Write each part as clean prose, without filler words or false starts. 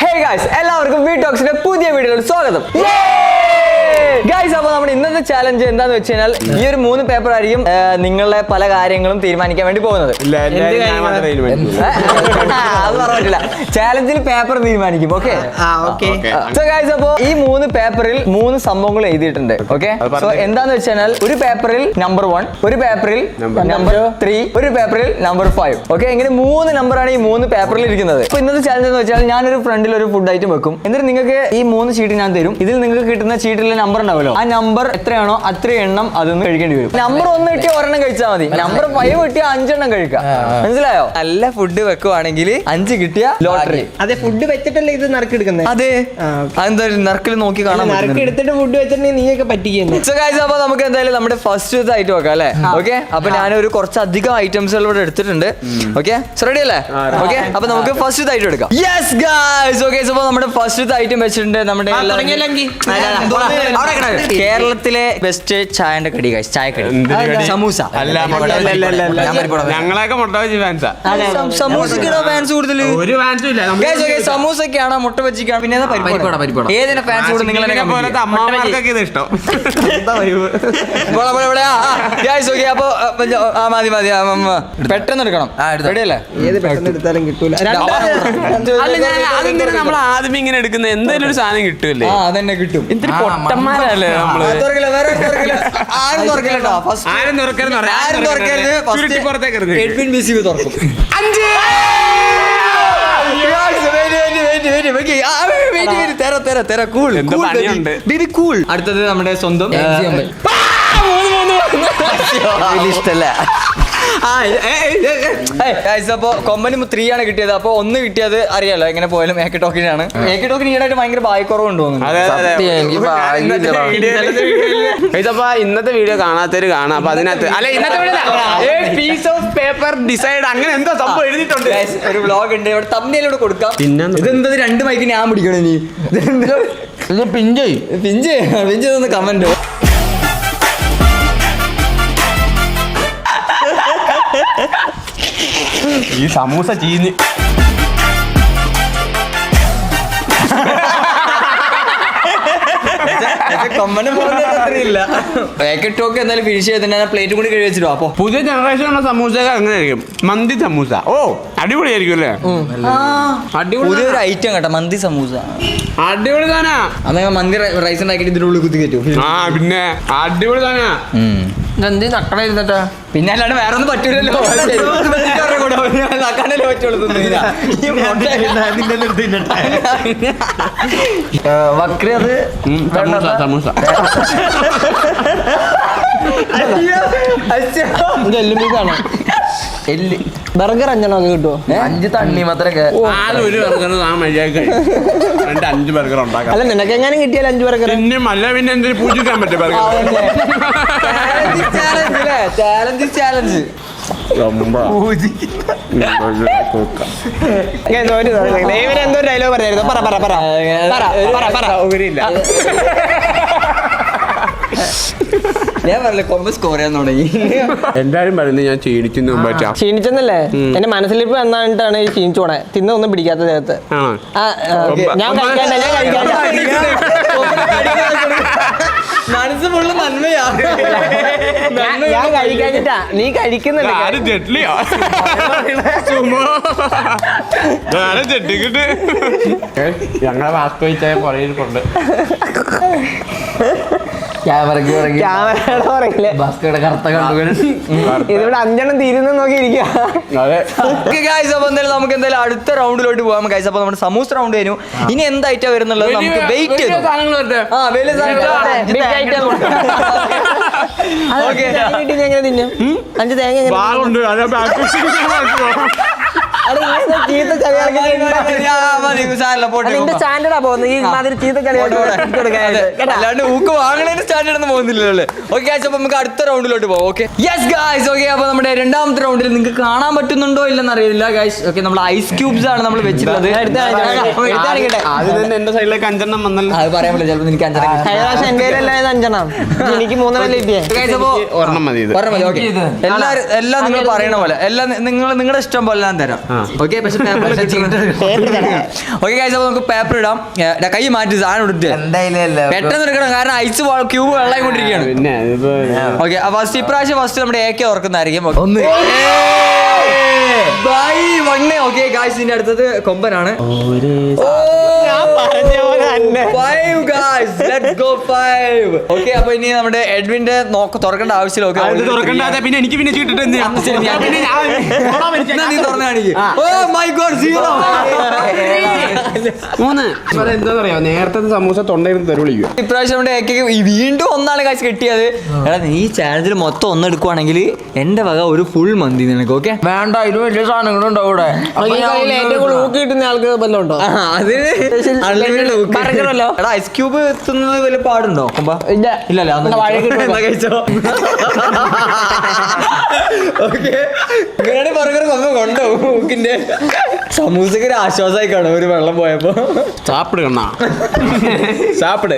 Hey guys, എല്ലാവർക്കും V ടോക്സിന്റെ പുതിയ വീഡിയോയിൽ സ്വാഗതം. ഗൈസ്, അപ്പോൾ നമ്മുടെ ഇന്നത്തെ ചാലഞ്ച് എന്താന്ന് വെച്ച് കഴിഞ്ഞാൽ ഈ ഒരു 3 പേപ്പർ ആയിരിക്കും നിങ്ങളുടെ പല കാര്യങ്ങളും തീരുമാനിക്കാൻ വേണ്ടി പോകുന്നത്. അത് പറഞ്ഞിട്ടില്ല, ചാലഞ്ചിൽ പേപ്പർ തീരുമാനിക്കും. ഓക്കെ സോ ഗൈസ്, അപ്പോൾ ഈ 3 പേപ്പറിൽ 3 സംഭവങ്ങൾ എഴുതിയിട്ടുണ്ട്. ഓക്കെ സോ എന്താന്ന് വെച്ച് കഴിഞ്ഞാൽ ഒരു പേപ്പറിൽ നമ്പർ 1, ഒരു പേപ്പറിൽ നമ്പർ 3, ഒരു പേപ്പറിൽ നമ്പർ 5. ഓക്കെ, ഇങ്ങനെ 3 നമ്പറാണ് ഈ 3 പേപ്പറിൽ ഇരിക്കുന്നത്. അപ്പൊ ഇന്നത്തെ ചാലഞ്ച് എന്ന് വെച്ചാൽ ഞാനൊരു ഫ്രണ്ടിൽ ഒരു ഫുഡ് ഐറ്റം വെക്കും, എന്നിട്ട് നിങ്ങൾക്ക് ഈ 3 ഷീറ്റ് ഞാൻ തരും. ഇതിൽ നിങ്ങൾക്ക് കിട്ടുന്ന ഷീറ്റിലെ നമ്പർ ഉണ്ടാവല്ലോ, ആ നമ്പർ എത്രയാണോ അത്ര എണ്ണം അതൊന്നും കഴിക്കേണ്ടി വരും. നമ്പർ 1 കിട്ടിയ ഒരെണ്ണം കഴിച്ചാൽ മതി, നമ്പർ 5 കിട്ടിയ 5 എണ്ണം കഴിക്കാം. മനസ്സിലായോ? നല്ല ഫുഡ് വെക്കുവാണെങ്കിൽ 5 കിട്ടിയ ലോട്ടറി. അതെ, ഫുഡ് വെച്ചിട്ടല്ലേ ഇത് നറുക്കെടുക്കുന്നത്? അതെ, അതെന്താ നറുക്കിൽ നോക്കി കാണാൻ നറുക്ക് എടുത്തിട്ട് ഫുഡ് വെച്ചിട്ടുണ്ടെങ്കിൽ നീയൊക്കെ പറ്റിക്കുന്നത്. സോ ഗൈസ്, അപ്പൊ നമുക്ക് എന്തായാലും നമ്മുടെ ഫസ്റ്റ് ഐറ്റം വെക്കാം അല്ലേ? ഓക്കെ, അപ്പൊ ഞാനൊരു കുറച്ചധികം ഐറ്റംസ് ഇവിടെ എടുത്തിട്ടുണ്ട്. ഓക്കെ, റെഡി അല്ലേ? ഓക്കെ, അപ്പൊ നമുക്ക് ഫസ്റ്റ് ഐറ്റം എടുക്കാം. യെസ് ഗൈസ്, ഓക്കെ, സോ നമ്മുടെ ഫസ്റ്റ് ഐറ്റം വെച്ചിട്ടുണ്ട് നമ്മുടെ കേരളത്തിലെ ബെസ്റ്റ് ചായന്റെ കടി ഗൈസ്, ചായക്കടി സമൂസ. ഞങ്ങളൊക്കെ മുട്ട ബജി ഫാൻസാ. സമൂസക്കാണോ ഫാൻസ് കൂടുതൽ? ഒരു ഫാൻസും ഇല്ല. സമൂസക്കാണോ മുട്ട ബജിക്കാണോ പിന്നെ ഏതിനാ ഫാൻസ് കൂടുതൽ? നിങ്ങൾ പോലത്തെ അമ്മമാർക്കൊക്കെ ഇത് ഇഷ്ടം. അപ്പൊ മതി മതി, പെട്ടെന്ന് എടുക്കണം. റെഡിയല്ലേ? ഏത് പെട്ടെന്ന് എടുത്താലും കിട്ടൂല. അതെന്തിനാ നമ്മൾ ആദ്യം ഇങ്ങനെ എടുക്കുന്നത്? എന്തെങ്കിലും ഒരു സാധനം കിട്ടൂല്ലേ? അതന്നെ കിട്ടും. എന്തൊരു പൊട്ടന്മാരല്ലേ നമ്മള്. അടുത്തത് നമ്മുടെ സ്വന്തം ഇഷ്ടല്ല. അപ്പൊ കൊമ്പനി 3 ആണ് കിട്ടിയത്. അപ്പൊ 1 കിട്ടിയത് അറിയാലോ, എങ്ങനെ പോയാലും ഏക്കെ ടോക്കിനാണ്. ഏക്കെ ടോക്കിന് ഈടായിട്ട് ഭയങ്കര ബായ്ക്കുറവുണ്ട് തോന്നുന്നു. ഇന്നത്തെ വീഡിയോ കാണാത്തവര് കാണാം. അപ്പൊ അതിനകത്ത് അല്ല, ഇന്നത്തെ പീസ് ഓഫ് പേപ്പർ ഡിസൈഡ് അങ്ങനെ എന്തോ സംഭവം എഴുതിയിട്ടുണ്ട്. ഒരു വ്ലോഗ് ഉണ്ട്, ഇവിടെ തമ്മിലൂടെ കൊടുക്കാം. ഇതെന്താ 2 മൈക്ക് ഞാൻ പിടിക്കണം ഇനി? Pinch pinch comment. ഈ സമൂസ ചീഞ്ഞ് എന്തായാലും ഫിനിഷ് ചെയ്തിട്ട് പ്ലേറ്റ് കൂടി കഴി വെച്ചിട്ടോ. അപ്പൊ പുതിയ ജനറേഷനുള്ള സമൂസ അങ്ങനെ ആയിരിക്കും. മന്തി സമൂസ. ഓ, അടിപൊളിയായിരിക്കും അല്ലേ? പുതിയൊരു ഐറ്റം കേട്ടോ, മന്തി സമൂസ. അടിപൊളി താനാ. അന്ന് മന്തി റൈസ് ഉണ്ടാക്കിട്ട് ഇതിന്റെ ഉള്ളിൽ കുത്തി കയറ്റും. പിന്നെ അടിപൊളി താനാ. എന്ത് നക്കട ഇരുന്നിട്ടാ? പിന്നെ അല്ലാണ്ട് വേറെ ഒന്നും പറ്റൂലല്ലോ. വക്രി അത് സമൂസ. എല്ലുമീസാണോ? ബർഗർ 5 എണ്ണം കിട്ടുമോ? 5 തണ്ണി മാത്രമൊക്കെ. ഒരു ബർഗർ മര്യാദ 5 ബർഗർ ഉണ്ടാക്കാം. അല്ല, നിനക്ക് എങ്ങാനും കിട്ടിയാൽ 5 ബർഗർ. പിന്നെ അല്ല, പിന്നെ എന്തെങ്കിലും പൂജിക്കാൻ പറ്റും ബർഗർ. ചാലഞ്ച് എന്തോ ഡയലോഗ് പറയായിരുന്നു. ഞാൻ പറഞ്ഞില്ല, കൊമ്പ് സ്കോർ ചെയ്യാൻ തുടങ്ങി. എല്ലാരും പറയുന്നത് ഞാൻ ക്ഷീണിച്ചെന്നല്ലേ? എന്റെ മനസ്സിലിപ്പോ എന്നായിട്ടാണ് ഈ ക്ഷീണിച്ചു പോണേ. തിന്നൊന്നും പിടിക്കാത്ത നേരത്ത് ഞാൻ മനസ്സ് ഫുള്ള് നന്മയാ. ഞാൻ കഴിക്കാഞ്ഞിട്ടാ, നീ കഴിക്കുന്നില്ല. ഞങ്ങളെ വാസ്തവിച്ചായ പുറകിൽക്കൊണ്ട് ഇതിവിടെ 5 എണ്ണം തീരുന്ന നോക്കിയിരിക്കുക. നമുക്ക് എന്തായാലും അടുത്ത റൗണ്ടിലോട്ട് പോകാം. അപ്പൊ നമ്മുടെ സമൂസ റൗണ്ട് കഴിഞ്ഞു. ഇനി എന്തായിട്ടാ വരുന്നുള്ളത് നമുക്ക് വെയിറ്റ് ചെയ്തു. എങ്ങനെ തിന്നും? 5 തേങ്ങ സ്റ്റാൻഡേർഡാ പോകുന്നത്. ഈ മാതിരി ചീത്ത കളി അല്ലാണ്ട് ഊക്ക് വാങ്ങണേന്റെ സ്റ്റാൻഡേർഡ് ഒന്നും പോകുന്നില്ലല്ലേ? ഓക്കെ, അപ്പൊ നമുക്ക് അടുത്ത റൗണ്ടിലോട്ട് പോകാം. Okay, yes guys. ഓക്കെ, അപ്പൊ നമ്മുടെ രണ്ടാമത്തെ റൗണ്ടിൽ നിങ്ങൾക്ക് കാണാൻ പറ്റുന്നുണ്ടോ ഇല്ലെന്ന് അറിയില്ല ഗായ്സ്. ഓക്കെ, നമ്മൾ ഐസ് ക്യൂബ്സ് ആണ് നമ്മൾ വെച്ചിട്ടുള്ളത്. എന്റെ സൈഡിലേക്ക് 5 എണ്ണം വന്നല്ലോ. അത് പറയാൻ പറ്റില്ല, ചിലപ്പോൾ എനിക്ക് 5 എണ്ണം. എനിക്ക് 3 എണ്ണം കിട്ടിയേ. ഒരെണ്ണം മതി. എല്ലാം നിങ്ങൾ പറയണ പോലെ, എല്ലാം നിങ്ങളുടെ ഇഷ്ടം പോലെ ഞാൻ തരാം. ഓക്കെ പക്ഷെ ഓക്കെ ഗൈസ്, അപ്പൊ നമുക്ക് പേപ്പർ ഇടാം. കൈ മാറ്റി സാധനം ഇട്ടിട്ട് പെട്ടെന്ന് എടുക്കണം, കാരണം ഐസ് ക്യൂബ് വെള്ളം കൊണ്ടിരിക്കുകയാണ്. പിന്നെ ഓക്കെ, ഫസ്റ്റ് ഇപ്രാവശ്യം ഫസ്റ്റ് നമ്മുടെ AK ഓർക്കുന്നതായിരിക്കും. ഓക്കെ ഗൈസ്, ഇതിന്റെ അടുത്തത് കൊമ്പനാണ്. ഓക്കെ, അപ്പൊ ഇനി നമ്മുടെ എഡ്വിന്റെ തുറക്കേണ്ട ആവശ്യമില്ല. പിന്നെ എനിക്ക് പിന്നെ ചീട്ടിട്ട് നീ തുറന്നു കാണിക്കും. Oh my God, 0. 3. എന്താ പറയാ, നേരത്തെ സമൂസ തൊണ്ടയിരുന്ന് തെരുവിളിക്കുക. ഇപ്രാവശ്യം നമ്മുടെ AK വീണ്ടും ഒന്നാണ് കാശ് കിട്ടിയത്. എടാ, നീ ഈ ചാലഞ്ചിൽ മൊത്തം ഒന്ന് എടുക്കുവാണെങ്കിൽ എന്റെ വക ഒരു ഫുൾ മന്തി നിനക്ക്. ഓക്കെ, വേണ്ട, ഇത് വലിയ സാധനങ്ങളുണ്ടോ ഇവിടെ? കിട്ടുന്ന ആൾക്ക് വല്ലതും ഉണ്ടോ? അതിന് എടാ, ഐസ് ക്യൂബ് എത്തുന്നത് വലിയ പാടുണ്ടോ? ഇല്ലല്ലോ, കഴിച്ചോ. ഓക്കെ, ഇങ്ങനെ ബർഗർ കൊണ്ടോ മൂക്കിന്റെ സമൂസക്ക് ഒരു ആശ്വാസമായി കാണും ഒരു വെള്ളം പോയപ്പോ. സാപ്പിട് കണ്ണാ, സാപ്പിട്.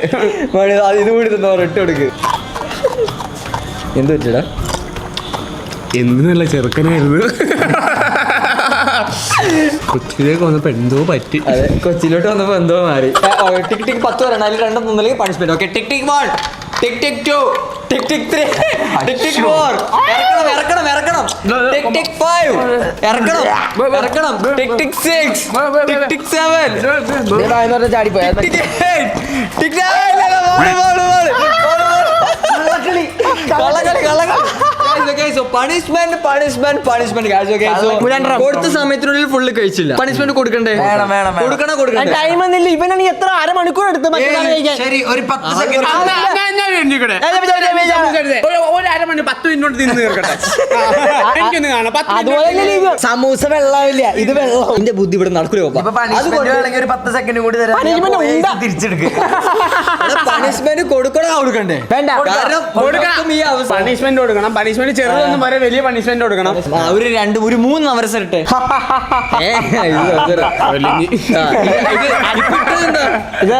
അത് ഇത് കൂടി തന്നോ, ഇട്ട് കൊടുക്ക്. എന്ത് പറ്റടാ? എന്തിനല്ല ചെറുക്കനായിരുന്നു. കൊച്ചിയിലേക്ക് വന്നപ്പോ എന്തോ പറ്റി. അതെ, കൊച്ചിയിലോട്ട് വന്നപ്പോ എന്തോ മാറി. ടിക് ടിക് 10 വരണം, അതിൽ 2 ഒന്നില്ലെങ്കിൽ പണിഷ്മെന്റ്. ഓക്കെ, ടിക് ടിക് 1, ടിക് ടിക് 2, ടിക് ടിക് 3, ടിക് ടിക് 4. ഇറക്കണം. ടിക് ടിക് 5, ഇറക്കണം. ടിക് ടിക് 6, ടിക് ടിക് 7, ചാടിപ്പോയ ടിക് 8, ടിക് 9. കൊടുത്ത സമയത്തിനുള്ളിൽ ഫുള്ള് കഴിച്ചില്ല. പണിഷ്മെന്റ് കൊടുക്കണ്ടേ? കൊടുക്കണം. ടൈം ഒന്നില്ല. ഇവനാണെങ്കിൽ എത്ര അരമണിക്കൂർ എടുത്ത് ശരി, ഒരു 10 സെക്കൻഡ്. ഒരു അരമണി 10 മിനിറ്റ് തിന്ന് തീർക്കട്ടെ. എനിക്കൊന്ന് കാണാം. സമൂസ വെള്ളമില്ല, ഇത് വെള്ളം. എന്റെ ബുദ്ധി ഇവിടെ നടക്കൂല. ഒരു 10 സെക്കൻഡ് കൂടി തിരിച്ചെടുക്കുക. പണിഷ്മെന്റ് കൊടുക്കണ്ടേ? വേണ്ട, കാരണം പണിഷ്മെന്റ് കൊടുക്കണം. പണിഷ്മെന്റ് ചെറുതൊന്നും പറയാം, വലിയ പണിഷ്മെന്റ് കൊടുക്കണം. ഒരു 3 അവസരം ഇട്ടെ. ഇത്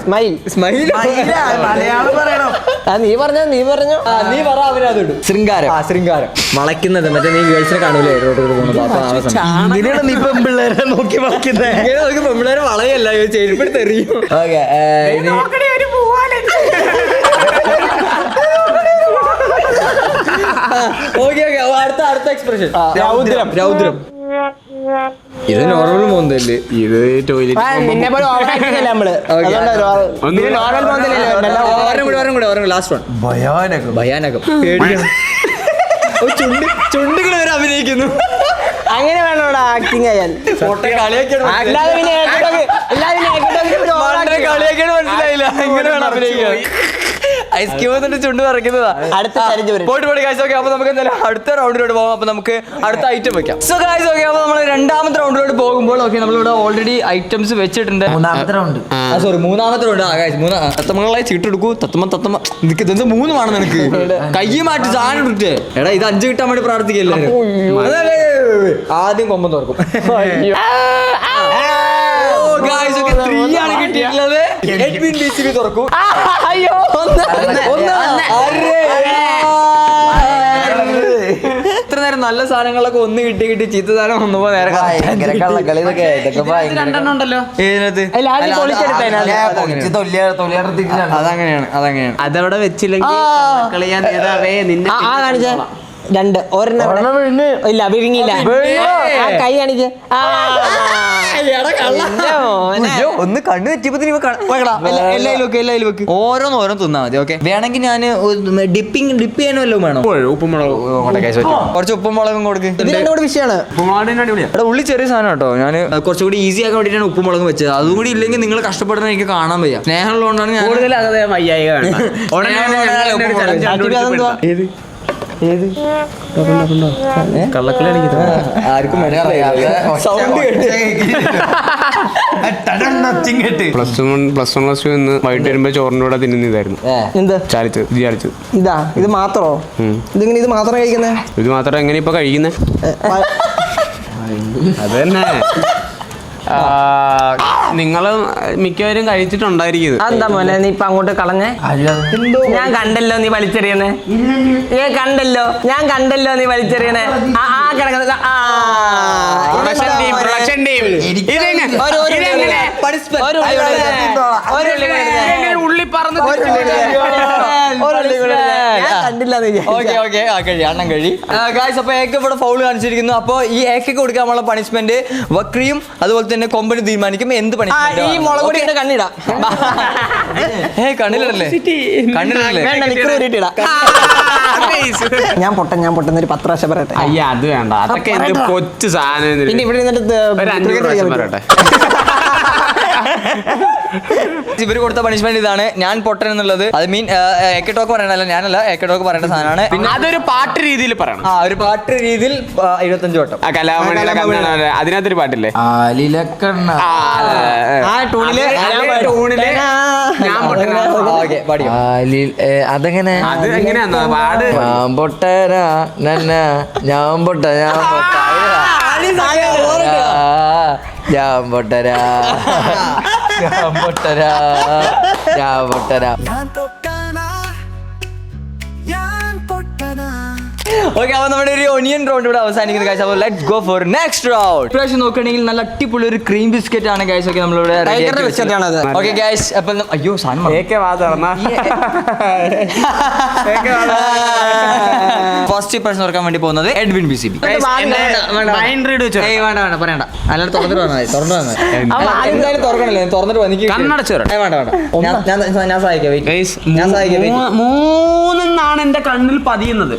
സ്മൈൽ. മലയാളം പറയണം. നീ പറഞ്ഞോ. നീ പറ, അവരത് ശൃംഗാരം വളയ്ക്കുന്നത്. മറ്റേ നീ ഗേൾസിനെ കാണൂലേ റോഡിൽ പോകുന്നത്? ഇതിനാണ് നീ പെമ്പിള്ളേരെ നോക്കി വളയ്ക്കുന്നത്. പെമ്പിള്ളേരെ വളയല്ല, ചെരുപ്പെടുത്ത് എറിയും. ഓക്കെ, അടുത്ത എക്സ്പ്രഷൻ രൗദ്രം. ഇത് നോർമൽ മോന്തല്ലേ? ഇത് ടോയ്ലറ്റ്. നിന്നെ പോലെ ഓവറാക്കില്ല നമ്മള്. നോർമൽ പോകുന്നില്ല. Last one. ഭയാനകം. ചുണ്ടുകൾ വരെ അഭിനയിക്കുന്നു. അങ്ങനെ വേണോടാ ആക്ടിങ് ആയാൽ. മനസ്സിലായില്ല, എങ്ങനെ വേണം അഭിനയിക്കാൻ? ഐസ് ക്യൂബ് ചുണ്ട് നിറയ്ക്കുന്നതാ. അടുത്ത പോയിട്ട് ഗൈസ്. ഓക്കെ, അപ്പൊ നമുക്ക് എന്തായാലും അടുത്ത റൗണ്ടിലോട്ട് പോകാം. അപ്പൊ നമുക്ക് അടുത്ത ഐറ്റം വെക്കാം. സോ ഗൈസ്, ഓക്കെ, അപ്പൊ നമ്മൾ 2ാമത്തെ റൗണ്ടിലോട്ട് പോകുമ്പോൾ ഓക്കെ, നമ്മളിവിടെ ഓൾറെഡി ഐറ്റംസ് വെച്ചിട്ടുണ്ട്. 3ാമത്തെ റൗണ്ട്. സോറി, 3ാമത്തെ റൗണ്ട്. തത്തമ്മകളായി ചീട്ടെടുക്കൂ. തത്തമ്മ നിനക്ക് ഇതെന്ത് 3 വേണം നിനക്ക്? കൈ മാറ്റി സാധനം ഇട്ടിട്ട്. എടാ, ഇത് 5 കിട്ടാൻ വേണ്ടി പ്രാർത്ഥിക്കല്ലേ? ആദ്യം കൊമ്പം തുറക്കും. ഗൈസ്, ഓക്കെ, 3 ആണ് കിട്ടിയിട്ടുള്ളത്. എഡ്വിൻ BCB തുറക്കും. അയ്യോ, ഇത്ര നേരം നല്ല സാധനങ്ങളൊക്കെ ഒന്ന് കിട്ടി ചീത്ത സാധനം വന്നപ്പോ നേരെ കള്ളക്കളി ഇതൊക്കെ ഉണ്ടല്ലോ ഇതിനകത്ത് അതങ്ങനെയാണ്. അതവിടെ വെച്ചില്ലെങ്കിൽ കളിയാൻ നേതാവേ നിന്നെ കാണിച്ച 2 ഒരെണ്ണം ഇല്ല, വിഴുങ്ങിയില്ല. കൈ കാണിച്ച്. ഒന്ന് കണ്ണു തെറ്റിയപ്പോ എല്ലാവരും വെക്ക്. ഓരോന്ന് തിന്നാ മതി. ഓക്കെ, വേണമെങ്കിൽ ഞാൻ ഡിപ്പ് ചെയ്യാനും വല്ലതും വേണം. കുറച്ച് ഉപ്പും മുളകും കൊടുക്ക്. വിഷയമാണ്. ഇവിടെ ഉള്ളി ചെറിയ സാധനം കേട്ടോ. ഞാൻ കുറച്ചുകൂടി ഈസി ആക്കാൻ വേണ്ടിയിട്ടാണ് ഉപ്പും മുളകും വെച്ചത്. അതും കൂടി ഇല്ലെങ്കിൽ നിങ്ങൾ കഷ്ടപ്പെടുന്ന എനിക്ക് കാണാൻ വയ്യ. സ്നേഹമുള്ളതുകൊണ്ടാണ് ഞാൻ കൂടുതൽ ആർക്കും +1 എന്ന് വൈകിട്ട് വരുമ്പോ ചോറിന്റെ കൂടെ തിന്നുന്നതായിരുന്നു. എന്ത് ചാലിച്ചത് ഇതാ? ഇത് മാത്രോ? ഇതിങ്ങനെ ഇത് മാത്രം കഴിക്കുന്നേ? ഇത് മാത്രം എങ്ങനെ ഇപ്പൊ കഴിക്കുന്നേ? അത് തന്നെ നിങ്ങള് മിക്കവരും കഴിച്ചിട്ടുണ്ടായിരിക്കും ഇത്. അതെന്താ മോനെ നീ ഇപ്പൊ അങ്ങോട്ട് കളഞ്ഞേ? ഞാൻ കണ്ടല്ലോ നീ വലിച്ചെറിയണേ. കണ്ടല്ലോ ഞാൻ കണ്ടല്ലോ നീ വലിച്ചെറിയണേ. ആ കിടക്കുന്നത് പ്രൊഡക്ഷൻ ടീം ഉള്ളി പറന്ന് കണ്ടില്ല. അണ്ണം കഴി ഗായ്സ്. അപ്പൊ ഏക്ക് ഇവിടെ ഫൗൾ കാണിച്ചിരിക്കുന്നു. അപ്പൊ ഈ ഏക്ക് കൊടുക്കാനുള്ള പണിഷ്മെന്റ് വക്രിയും അതുപോലെ തന്നെ കൊമ്പന് തീരുമാനിക്കും എന്ത് പണിഷ്മെന്റ്. ഈ മുളക് പൊടി കണ്ണിടാ. കണ്ണിലല്ലേ കണ്ണിലല്ലേ ഞാൻ പൊട്ടുന്ന ഒരു 10 പ്രാവശ്യം പറയട്ടെ. അയ്യ അത് വേണ്ട, അതൊക്കെ എന്ത് കൊച്ചു സാധനം. പിന്നെ ഇവിടെ നിന്നിട്ട് ഒരു 5 പ്രാവശ്യം പറയട്ടെ. ഇവര് കൊടുത്ത പണിഷ്മെന്റ് ഇതാണ്. ഞാൻ പൊട്ടൻ എന്നുള്ളത് അത് മീൻ ഏക്കെ ടോക്ക് പറയണല്ല, ഞാനല്ല ഏക്കെ ടോക്ക് പറയേണ്ട സാധനമാണ്. പിന്നെ അതൊരു പാട്ട് രീതിയിൽ പറയണം. ഒരു പാട്ട് രീതിയിൽ 25 വട്ടം. കലാമണിയിലെ അതിനകത്തൊരു പാട്ടില്ലേ, ആലിലക്കണ്ണ ആ ടൂണില് ഞാൻ പൊട്ടനാ. അതെങ്ങനെ അത് എങ്ങനെയാ പാട്? ഞാൻ പൊട്ടനാ നന്ന ഞാൻ പൊട്ട ഞാൻ പൊട്ട ഞാൻ പൊട്ടരാ ഞാൻ പൊട്ടരാ ഞാൻ പൊട്ടരാ. ഓക്കെ, അപ്പൊ നമ്മുടെ ഒരു ഒനിയൻ റൗണ്ട് ഇവിടെ അവസാനിക്കുന്നത് ഗൈസ്. അപ്പോൾ let's go for next round. ഇപ്രാവശ്യം നോക്കുകയാണെങ്കിൽ നല്ല അടിപൊളി ഒരു ക്രീം ബിസ്ക്കറ്റ് ആണ് ഗൈസ്. ഓക്കെ, നമ്മളിവിടെ ഓക്കെ ഗൈസ്. അപ്പൊ അയ്യോ സാധനം ഫസ്റ്റ് പേഴ്സൺ ഓർക്കാൻ വേണ്ടി പോകുന്നത് എഡ്വിൻ BCB. വേണ്ട പറയണ്ട, അല്ലാണ്ട് തുറന്നിട്ട് വന്നാൽ എന്തായാലും തുറക്കണല്ലേ, തുറന്നിട്ട് വന്നിട്ട് കണ്ണടച്ചു വേണ്ട ഞാൻ സഹായിക്കാം. ഞാൻ സഹായിക്കാം. 3 എന്റെ കണ്ണിൽ പതിയുന്നത്.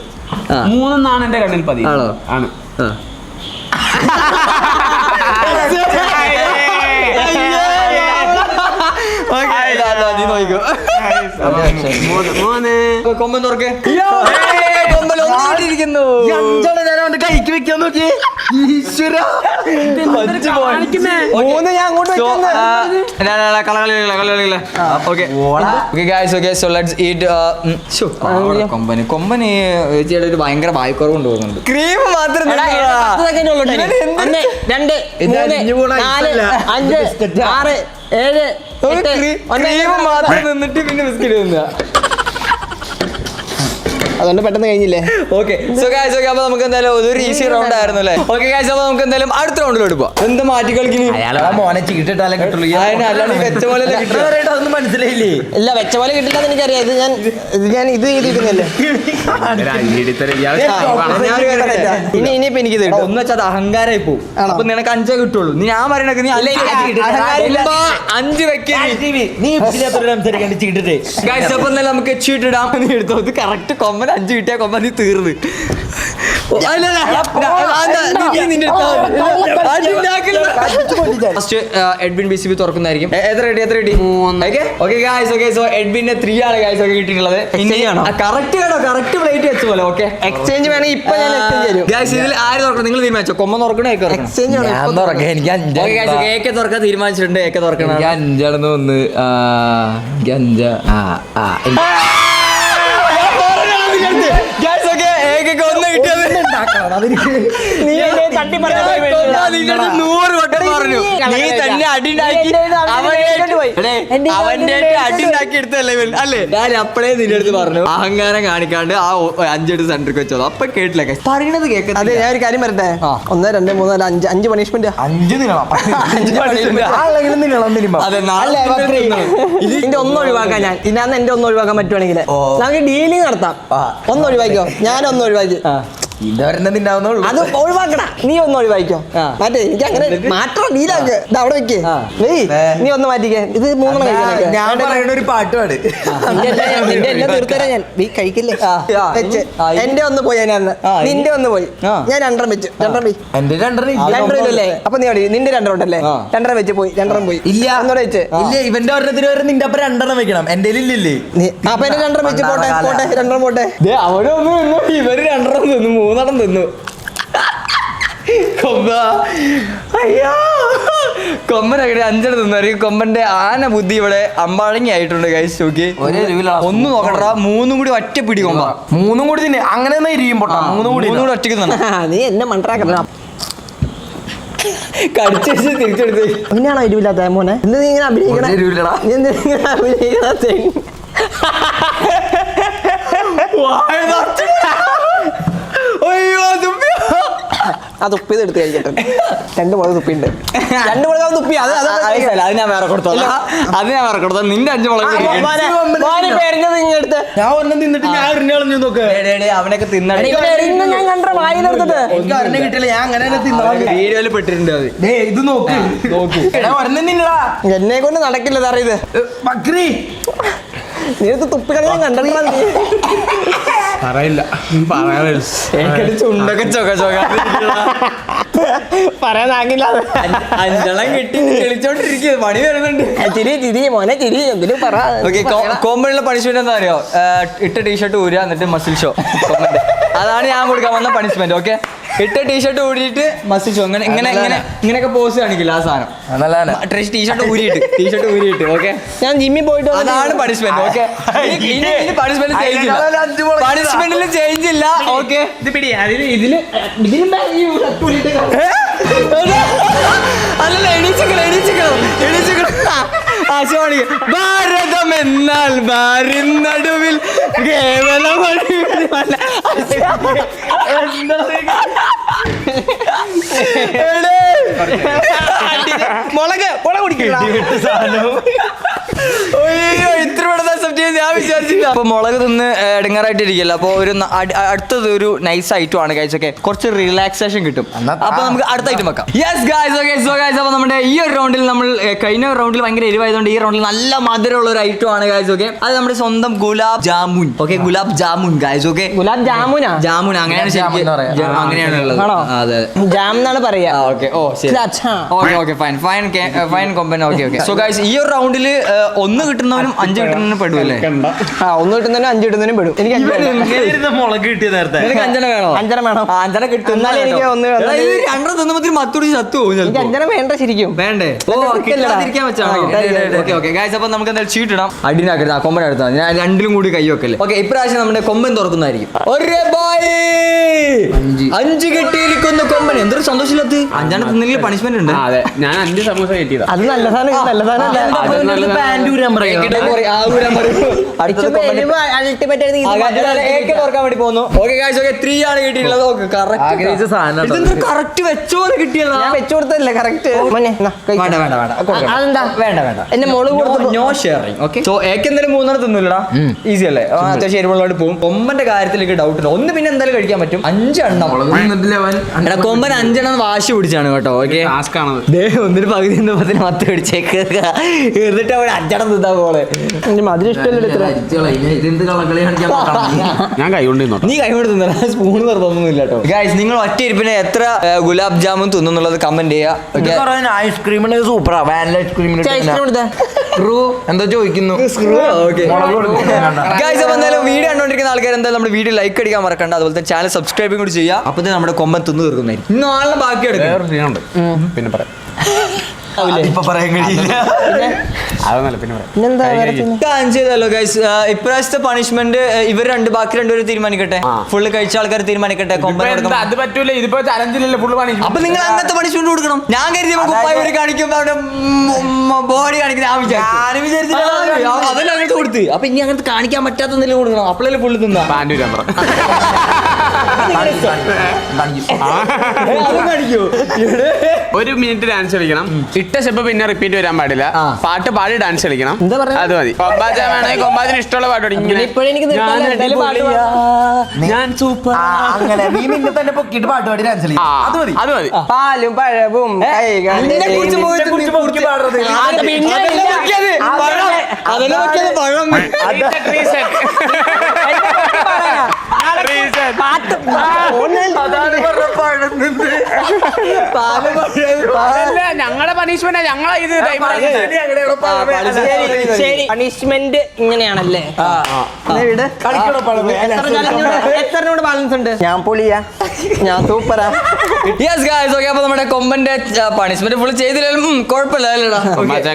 3 എന്റെ കണ്ണിൽ പതിയുന്നത് ആണ്. കൊമ്പൻ തുറക്ക്. കൊമ്പൻ ഒന്നിട്ടിരിക്കുന്നു. കൈക്ക് വെക്കാൻ നോക്കി. ഞാൻ അങ്ങോട്ട് കൊമ്പന് ഒരു ഭയങ്കര വായ്ക്കുറവുണ്ട് തോന്നുന്നുണ്ട്. ക്രീം മാത്രം 1 2 3 4 5 6 7 ക്രീം മാത്രം നിന്നിട്ട് പിന്നെ ബിസ്ക്കറ്റ് തിന്നുക. അതുകൊണ്ട് പെട്ടെന്ന് കഴിഞ്ഞില്ലേ? ഓക്കെ സോ ഗൈസ്, ഓക്കെ അപ്പൊ നമുക്ക് എന്തായാലും ഒരു ഈസി റൗണ്ട് ആയിരുന്നു അല്ലേ? ഓക്കെ ഗൈസ്, അപ്പൊ നമുക്ക് എന്തായാലും അടുത്ത റൗണ്ടിലോട്ട് പോവാം. എന്താ മാറ്റി കളിക്കുന്നു? മോനെ ചീട്ടിട്ടാലേ കിട്ടുള്ളൂ. അല്ലാണ്ട് വെച്ച പോലെ ഒന്നും മനസ്സിലായില്ലേ? ഇല്ല, വെച്ച പോലെ കിട്ടില്ല എനിക്കറിയാം. ഇത് ചെയ്തിരിക്കുന്നല്ലേ. ഇനിയിപ്പോ എനിക്ക് ഒന്ന് വെച്ചാൽ അഹങ്കാരായി പോകും. അപ്പൊ നിനക്ക് 5 കിട്ടുള്ളൂ. നീ ഞാൻ പറയണ നീ 5 വെക്കരുത്. നീ സംസാരിക്കാണ്ട് ചീട്ടിട്ടേ. ഗൈസ്, അപ്പൊ എന്തായാലും നമുക്ക് ചീട്ടിടാം. നീ എടുത്തോ, ഇത് കറക്റ്റ് കൊമ്പൻ 5 കിട്ടിയ കൊമ്പൻ നീ തീർന്ന്. എഡ്വിൻ BCB തുറക്കുന്നതായിരിക്കും. എത്ര ready? Okay guys, okay so എഡ്വിന്റെ 3 ആണ് ഗൈസ് ഒക്കെ കിട്ടിയിട്ടുള്ളത്. കറക്റ്റ് കേട്ടോ, കറക്റ്റ് പ്ലേറ്റ് വെച്ച പോലെ. ഓക്കെ, എക്സ്ചേഞ്ച് വേണമെങ്കിൽ ഇപ്പൊ ഞാൻ എക്സ്ചേഞ്ച് തരും. ഗൈസ്, ഇതിൽ ആര് തുറക്കണം നിങ്ങൾ തീരുമാനിച്ചോ? കൊമ്പൻ തുറക്കണോ? എക്സ്ചേഞ്ച് ഞാൻ തുറക്കാം. എനിക്ക് 5 ഏക്കെ തുറക്കാൻ തീരുമാനിച്ചിട്ടുണ്ട്. ഏക്കെ തുറക്കണം. 5 ഒന്ന് 5 100 വട്ടം പറഞ്ഞു. നീ തന്നെ അടിണ്ടാക്കി അവന്റെ അടിണ്ടാക്കി എടുത്തല്ലേ അല്ലേ? ഞാൻ അപ്പഴേ നിന്റെ അടുത്ത് പറഞ്ഞു അഹങ്കാരം കാണിക്കാണ്ട് ആ 5 എടുത്ത് സെന്ററിൽ വെച്ചോ. അപ്പൊ കേട്ടില്ല പറയണത് കേൾക്കുന്നത്. അതെ, ഞാൻ ഒരു കാര്യം പറയട്ടെ. 1 2 3 4 5 പണിഷ്മെന്റ്. 5 അതെ, ഇതിന്റെ 1 ഒഴിവാക്കാൻ ഞാൻ ഇതിനകത്ത് എന്റെ 1 ഒഴിവാക്കാൻ പറ്റുവാണെങ്കിൽ നമുക്ക് ഡീലിംഗ് നടത്താം. 1 ഒഴിവാക്കിയോ, ഞാൻ 1 ഒഴിവാക്കി. അത് ഒഴിവാക്കണ, നീ 1 ഒഴിവാക്കിക്കോ. മാറ്റേ, എനിക്ക് അങ്ങനെ മാറ്റം ഡീലാക്ക്. ഇത് അവിടെ വെക്ക്. നീ 1 മാറ്റിക്കേ. ഇത് 3 കഴിക്കാൻ. ഞാൻ പറയണ ഒരു പാട്ടുപാട്. നിന്റെ എല്ലാം തീർത്തരാ ഞാൻ. നീ കഴിക്കില്ലേ? വെച്ച് എന്റെ 1 പോയി. നിന്റെ 1 പോയി. ഞാൻ 2 വെച്ചു. 2 പോയി. എന്റെ 2 അല്ലേ? അപ്പൊ നീ നിന്റെ 2 ഉണ്ടല്ലേ? 2 വെച്ച് പോയി. 2 പോയി. ഇല്ല, ഒന്നുകൂടെ വെച്ച്. ഇല്ല, ഇവന്റെ ഒരെണ്ണത്തിന് വരെ നിന്റെ അപ്പൊ 2 വെക്കണം. എന്റെ ഇല്ലേ? അപ്പൊ എന്റെ 2 വെച്ച് പോട്ടെ. 2 പോട്ടെ. അവിടെ ഒന്നും തിന്നു, ഇവര് 2 തിന്നു, 3 തിന്നു. കൊമ്പനൊക്കെ 5 തിന്നായിരിക്കും. കൊമ്പന്റെ ആന ബുദ്ധി ഇവിടെ അമ്പാഴങ്ങി ആയിട്ടുണ്ട് ഗൈസ്. നോക്കി ഒന്ന് നോക്കണ്ടാ, 3 കൂടി ഒറ്റ പിടി കൊമ്പ. 3 കൂടി തിന്നെ അങ്ങനെ ഇരിക്കും പൊട്ടാ. 3 കൂടി ഒറ്റയ്ക്ക് തന്നെ. നീ എന്നെ മണ്ടറാക്കണം. കടിച്ചു തിരിച്ചെടുത്ത്. പിന്നെയാണോ എരിവില്ലാത്ത മോനെ? എന്ത് നീ ഇങ്ങനെ അഭിനയിക്കണ? എരിവില്ലടാ. നീ എന്തിനാ ഇങ്ങനെ അഭിനയിക്കണ? അയ്യോ ആ തുപ്പിയത് എടുത്ത് കഴിക്കട്ടെ. 2 മുളക് തുപ്പിണ്ട്. 2 മുളക് തുപ്പി. അത് അത് ഞാൻ വേറെ കൊടുത്തോളാം. അത് ഞാൻ വേറെ കൊടുത്തോളാം. നിന്റെ 5 മുളക് എറിഞ്ഞത് ഇങ്ങെടുത്ത് ഞാൻ ഒരെണ്ണം തിന്നിട്ട് ഞാൻ എറിഞ്ഞ കളഞ്ഞു നോക്ക്. അവനൊക്കെ തിന്നടി. ഞാൻ കണ്ട വായിലെടുത്തിട്ട് എനിക്ക് ഒരെണ്ണം കിട്ടില്ല, ഞാൻ അങ്ങനെ തന്നെ തിന്നാ. വീഡിയോയിൽ പെട്ടിട്ടുണ്ട് അത്. ഇത് നോക്ക് നോക്ക്. എടാ ഒരെണ്ണം തിന്നടാ. എന്നെ കൊണ്ട് നടക്കില്ല സാറേ ഇത്. ബക്രി നീ തുപ്പിക്കളി ഞാൻ കണ്ടിട്ടില്ല. നീ പറയില്ല ചുണ്ടൊക്കെ ചൊക ചൊക പറയാനാകില്ല. 5 കിട്ടി കളിച്ചോണ്ടിരിക്കുക. പണി വരുന്നുണ്ട്. ചിരി മോനെ ചിരി. എന്തിനും പറ. ഓക്കെ, കോമ്പനുള്ള പണിഷ്മെന്റ് എന്താ അറിയോ? ഇട്ട ടീഷർട്ട് ഊരുക എന്നിട്ട് മസിൽ ഷോ. അതാണ് ഞാൻ കൊടുക്കാൻ വന്ന പണിഷ്മെന്റ്. ഓക്കെ, ഇട്ട ടീഷർട്ട് ഊരിയിട്ട് മസിൽ ഷോ. ഇങ്ങനെയൊക്കെ പോസ് കാണിക്കില്ല ആ സാധനം. ടീഷർട്ട് ഊരിയിട്ട്. ഓക്കെ, ഞാൻ ജിമ്മിൽ പോയിട്ട് അതാണ് പണിഷ്മെന്റ്. ഓക്കെ, ഇനി പണിഷ്മെന്റ് ചേഞ്ച് ഇല്ല. പണിഷ്മെന്റിൽ ചേഞ്ച് ഇല്ല. ഓക്കെ, അല്ലല്ല, എണീച്ചിക്കണം. ഭാരതം എന്നാൽ ഭാരിൻ നടുവിൽ കേവലം മുളക് കുടിക്കില്ല. അയ്യോ, ഇത്ര പെട്ടെന്ന് അക്സെപ്റ്റ് ചെയ്യാൻ ഞാൻ വിചാരിച്ചില്ല. അപ്പൊ മുളക് തിന്ന് ഇടങ്ങാറായിട്ടിരിക്കില്ല. അപ്പൊ അടുത്തത് ഒരു നൈസ് ഐറ്റം ആണ് ഗൈസ്. ഓക്കെ, കുറച്ച് റിലാക്സേഷൻ കിട്ടും. അപ്പൊ നമുക്ക് അടുത്ത ഐറ്റം വെക്കാം. Yes guys. Okay, so guys, അപ്പൊ നമ്മുടെ ഈ ഒരു റൗണ്ടിൽ നമ്മൾ കഴിഞ്ഞ റൗണ്ടിൽ ഭയങ്കര എരിവായതുകൊണ്ട് ഈ റൗണ്ടിൽ നല്ല മധുരമുള്ള ഒരു ഐറ്റം ആണ് ഗൈസ്. ഓക്കെ, അത് നമ്മുടെ സ്വന്തം gulab jamun. Okay, gulab jamun guys. Okay, ഗുലാബ് ജാമുനാ? ജാമുൻ അങ്ങനെയാണ് ശരിക്കും. അങ്ങനെയാണ് ഉള്ളത്. അതെ, ജാം എന്നാണ് പറയാ. ഓക്കെ, ഓ ശരി. ഓക്കെ, ഫൈൻ കൊമ്പൻ. ഓക്കെ, സോ ഗൈസ്, ഈ ഒരു റൗണ്ടിൽ 1 കിട്ടുന്നവനും 5 കിട്ടുന്നവനും പെടുമല്ലേ? 1 കിട്ടുന്നതിനും 5 കിട്ടുന്നതിനും പെടും. എനിക്ക് 5 മുളക് കിട്ടിയ നേരത്തെ. നിനക്ക് 5 വേണോ? 5 വേണം. 5 കിട്ടും. എന്നാലും എനിക്ക് 1 രണ്ടര തിന്നുമ്പത്തിന് മത്തുടി ചത്തു പോകും. എനിക്ക് 5 വേണ്ട ശരിക്കും. വേണ്ടേ? കിട്ടാതിരിക്കാൻ വെച്ചാണ്. ഓക്കെ ഗൈസ്, അപ്പൊ നമുക്ക് എന്തായാലും ചീട്ട് ഇടാം. അടിനാക്കരുത്. ആ കൊമ്പൻ എടുത്താൽ ഞാൻ 2ലും കൂടി കൈ വെക്കല്ലേ. ഓക്കെ, ഇപ്രാവശ്യം നമ്മുടെ കൊമ്പൻ തുറക്കുന്നതായിരിക്കും. 5 കിട്ടിയിരിക്കുന്നു കൊമ്പൻ. എന്തൊരു സന്തോഷമില്ലാത്ത 5 തിന്നില്ല പണിഷ്മെന്റ് ഉണ്ട്. അതെ, ഞാൻ 5 സമൂസ കിട്ടിയതാ. അത് നല്ല സാധനം. നല്ല സാധനം. പാന്റ് ഊരാൻ പറയാം. തുറക്കാൻ വേണ്ടി പോകുന്നു. ഓക്കെ ഗൈസ്, ഓക്കെ 3 ആണ് കിട്ടിയിട്ടുള്ളത്. ഓക്കെ, ആഗ്രഹിച്ച സാധനം കറക്റ്റ് വെച്ചോന്ന് കിട്ടിയതാ. ഞാൻ വെച്ചു കൊടുത്തല്ലേ കറക്റ്റ്. അതെന്താ വേണ്ട എന്റെ മോള് കൊടുത്തു. No sharing. ഓക്കെ, സോ ഏക്ക് എന്തായാലും 3 തിന്നില്ലടാ. ഈസി അല്ലേ? അത്യാവശ്യം എരിവുള്ളോട് പോകും. കൊമ്പന്റെ കാര്യത്തിലേക്ക് ഡൗട്ട് ഉണ്ട്. 1 പിന്നെ എന്തായാലും കഴിക്കാൻ പറ്റും. 5 എണ്ണം. എടാ, കൊമ്പൻ 5 എണ്ണം വാശി പിടിച്ചാണ് കേട്ടോ. ഓക്കെ, ടാസ്ക് ആണത്. 1 പകുതി നിന്നപ്പത്തിന് 10 പിടിച്ചേക്ക്. എന്നിട്ട് അവിടെ 5 എണ്ണം തിന്നാ പോലെ. മധുരം ഇഷ്ടമല്ലേ? ഞാൻ കൈ കൊണ്ട് തിന്നോട്ടെ. നീ കൈകൊണ്ട് തിന്നല, സ്പൂൺ വെറുതൊന്നും ഇല്ല കേട്ടോ. ഗൈസ്, നിങ്ങൾ ഒറ്റ ഇരിപ്പിന് എത്ര ഗുലാബ് ജാമുൻ തിന്നുന്നുള്ളത് കമന്റ് ചെയ്യുക. ഐസ്ക്രീമിന് സൂപ്പറാ. വാനില ഐസ്ക്രീമിന് എന്താ ചോദിക്കുന്നു. ഗൈസ്, അപ്പൊ എന്തായാലും വീഡിയോ കണ്ടോണ്ടിരിക്കുന്ന ആൾക്കാർ എന്തായാലും നമ്മുടെ വീഡിയോ ലൈക്ക് അടിക്കാൻ മറക്കണ്ട. അതുപോലെ തന്നെ ചാനൽ സബ്സ്ക്രൈബും കൂടി ചെയ്യുക. അപ്പൊ തന്നെ നമ്മുടെ കൊമ്പൻ തിന്നു തീർക്കുന്നതായിരിക്കും. ഇന്ന് ആളിനെ ബാക്കി എടുക്കും. പിന്നെ പറയാം. ഇപ്പൊ പറയാൻ കഴിയില്ല. അതൊന്നല്ല, പിന്നെ പറയാം. പിന്നെന്താ ചെയ്തല്ലോ ഗൈസ്. ഇപ്രാവശ്യത്തെ പണിഷ്മെന്റ് ഇവർ ബാക്കി 2 പേര് തീരുമാനിക്കട്ടെ. ഫുള്ള് കഴിച്ച ആൾക്കാർ തീരുമാനിക്കട്ടെ. കൊമ്പൻ അത് പറ്റൂല. ഇതിപ്പോ ചലഞ്ചിലല്ലേ ഫുള്ള് പണി. അപ്പൊ നിങ്ങൾ അങ്ങനത്തെ പണിഷ്മെന്റ് കൊടുക്കണം. ഞാൻ കരുതി കുപ്പായി കാണിക്കുമ്പോ അവിടെ ബോഡി കാണിക്കുന്ന അതെല്ലാം അങ്ങനത്തെ കൊടുത്ത്. അപ്പൊ ഇനി അങ്ങനത്തെ കാണിക്കാൻ പറ്റാത്ത എന്തെങ്കിലും കൊടുക്കണം. അപ്പോഴല്ലേ ഫുള്ള് തിന്നാ. പാൻറ് നമ്പർ കാണിക്കോ? 1 മിനിറ്റ് ഡാൻസ് കളിക്കണം. ഇട്ട സ്റ്റെപ്പ് പിന്നെ റിപ്പീറ്റ് വരാൻ പാടില്ല. പാട്ട് പാടി ഡാൻസ് കളിക്കണം. എന്താ പറയാ? അത് മതി. കൊമ്പാച്ച വേണമെങ്കിൽ കൊമ്പാച്ചിന് ഇഷ്ടമുള്ള പാട്ട് ഇങ്ങനെ ഇപ്പോഴെനിക്ക് ഞാൻ സൂപ്പർ അങ്ങനെ നീ നിന്നെ തന്നെ പൊക്കിട്ട് പാട്ട് പാടി ഡാൻസ് കളിക്കും. അത് മതി. പാലും പഴവും ഞങ്ങളുടെ പണിഷ്മെന്റ് ഞങ്ങളെ ഇത് പണിഷ്മെന്റ് ഇങ്ങനെയാണല്ലേ? എത്ര ബാലൻസ് ഉണ്ട്? ഞാൻ പൊളിയാ, ഞാൻ സൂപ്പറാ. യെസ് ഗൈസ്, ഓക്കെ, അപ്പൊ നമ്മുടെ കൊമ്പന്റെ പണിഷ്മെന്റ് ഫുൾ ചെയ്തില്ലാലും കുഴപ്പമില്ലടാ.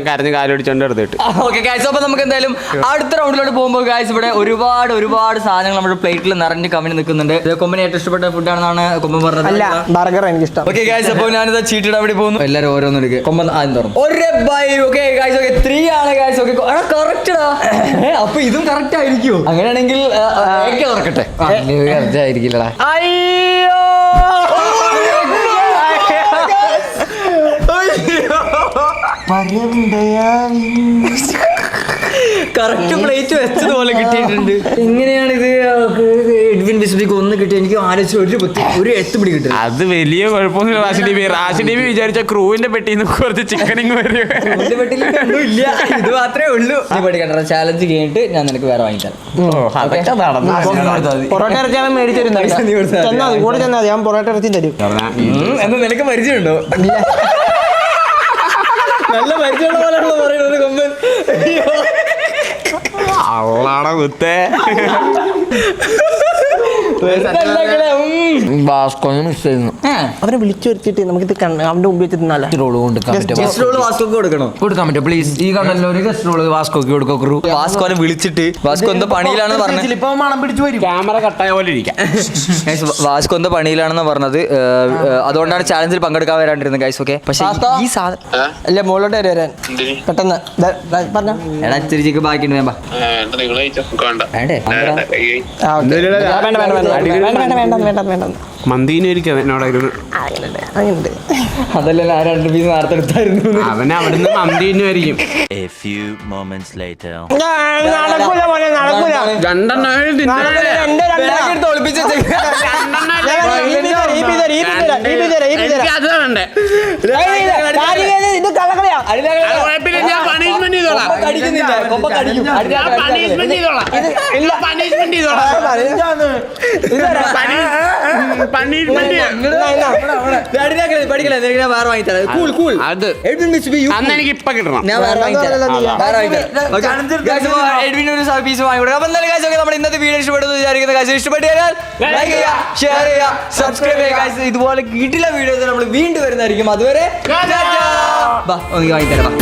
കരഞ്ഞ് കാലൊടിച്ചോണ്ട് എടുത്തിട്ട്. ഓക്കെ ഗൈസ്, അപ്പൊ നമുക്ക് എന്തായാലും അടുത്ത റൗണ്ടിലോട്ട് പോകുമ്പോൾ ഗൈസ് ഇവിടെ ഒരുപാട് സാധനങ്ങൾ നമ്മുടെ പ്ലേറ്റിൽ നിറഞ്ഞ് കവിഞ്ഞ് നിൽക്കുന്നുണ്ട്. കൊമ്പന് ഏറ്റവും ഇഷ്ടപ്പെട്ട ഫുഡാണെന്നാണ് കൊമ്പൻ പറഞ്ഞത്. അല്ല ബർഗർ എനിക്ക് ഇഷ്ടം. ഓക്കെ ഗൈസ്, അപ്പോൾ ഞാനിത് ചീട്ടിടാൻ വേണ്ടി പോകുന്നു. എല്ലാവരും ഓരോന്നും എടുക്കുക. കൊമ്പൻ ആദ്യം തുറന്നു. ഒരു ബൈ. ഓക്കെ ഗൈസ്, ഓക്കെ 3 ആണ് ഗൈസ്. Okay correct. അപ്പൊ ഇതും കറക്റ്റ് ആയിരിക്കും. അങ്ങനെയാണെങ്കിൽ തുറക്കട്ടെ. ആയിരിക്കില്ലടാ. അയ്യോ കറക്റ്റ് പ്ലേറ്റ് വെച്ചതുപോലെ കിട്ടിയിട്ടുണ്ട്. എങ്ങനെയാണിത് എഡ്വിൻ ബിസ്ബിക്ക് ഒന്ന് കിട്ടി? എനിക്ക് ആലോചിച്ച് ഒരു എത്തുപിടി കിട്ടും. അത് വലിയ കുഴപ്പമൊന്നുമില്ല. റാഷി ടി വി വിചാരിച്ച ക്രൂവിന്റെ പെട്ടിന്ന് കുറച്ച് ചിക്കനിങ് വരും. ഇല്ല, ഇത് മാത്രമേ ഉള്ളൂ. നീ പഠിക്കണ്ട. ചാലഞ്ച് കഴിഞ്ഞിട്ട് ഞാൻ നിനക്ക് വേറെ വാങ്ങിത്തരാം. പൊറോട്ട ഇറച്ചിയാണ് മേടിച്ചിരുന്നത്. കൂടെ ചെന്നാൽ ഞാൻ പൊറോട്ട ഇറച്ചി തരും. എന്ന് നിനക്ക് പരിചയമുണ്ടോ? നല്ല പരിചയമുള്ള പോലെയാണല്ലോ പറയുന്നത് കൊമ്പൻ. അള്ളാടെ കുത്തേ. വാസ്കോനെ മിസ് ചെയ്യുന്നു. അവനെ വിളിച്ചു വരുത്തിയിട്ട് നമുക്കിത് അവന്റെ മുമ്പിൽ വെച്ച് തിന്നാലോ. റോള് കൊടുക്കാൻ വാസ്കോക്ക് കൊടുക്കണോ? കൊടുക്കാൻ പറ്റും പ്ലീസ്. ഈ കണ്ടല്ലോ ഒരു ഗസ്റ്റ് റോള് വാസ്കോക്ക് കൊടുക്കൂ. വാസ്കോനെ വിളിച്ചിട്ട് വാസ്കോ എന്തോ പണിയിലാണെന്ന് പറഞ്ഞത്. ഇപ്പൊ മണം പിടിച്ചു വരും. ക്യാമറ കട്ടായ പോലെ ഇരിക്കാം. വാസ്കോ എന്തോ പണിയിലാണെന്ന് പറഞ്ഞത്. അതുകൊണ്ടാണ് ചാലഞ്ചിൽ പങ്കെടുക്കാൻ വരാണ്ടിരുന്നത് ഗൈസ്. ഓക്കെ, പക്ഷേ ഈ സാധനം അല്ല മുകളിലോട്ട് വരാൻ പെട്ടെന്ന് പറഞ്ഞോ. എടാ ഇച്ചിരി ചിക്ക് ബാക്കിയുണ്ട്. വേണ്ട വേണ്ടേ? വേണ്ട മന്തിനായിരിക്കും എന്നോടായിരുന്നു. അതല്ല, ആ 2 പീസ് നേരത്തെ എടുത്തായിരുന്നു. അവന് അവിടുന്ന് മന്തിനും ആയിരിക്കും. അത് വേണ്ടേ? അന്ന് എനിക്ക് ഇപ്പൊ കിട്ടണം. നമ്മുടെ ഇന്നത്തെ വീഡിയോ ഇഷ്ടപ്പെടുന്നു വിചാരിക്കുന്ന ഇഷ്ടപ്പെട്ടാൽ ലൈക്ക് ചെയ്യുക, ഷെയർ ചെയ്യുക, സബ്സ്ക്രൈബ് ചെയ്യുക. ഇതുപോലെ വീട്ടിലെ വീഡിയോസ് നമ്മൾ വീണ്ടും വരുന്നതായിരിക്കും. അതുവരെ ഒന്ന് വാങ്ങിത്തരാം.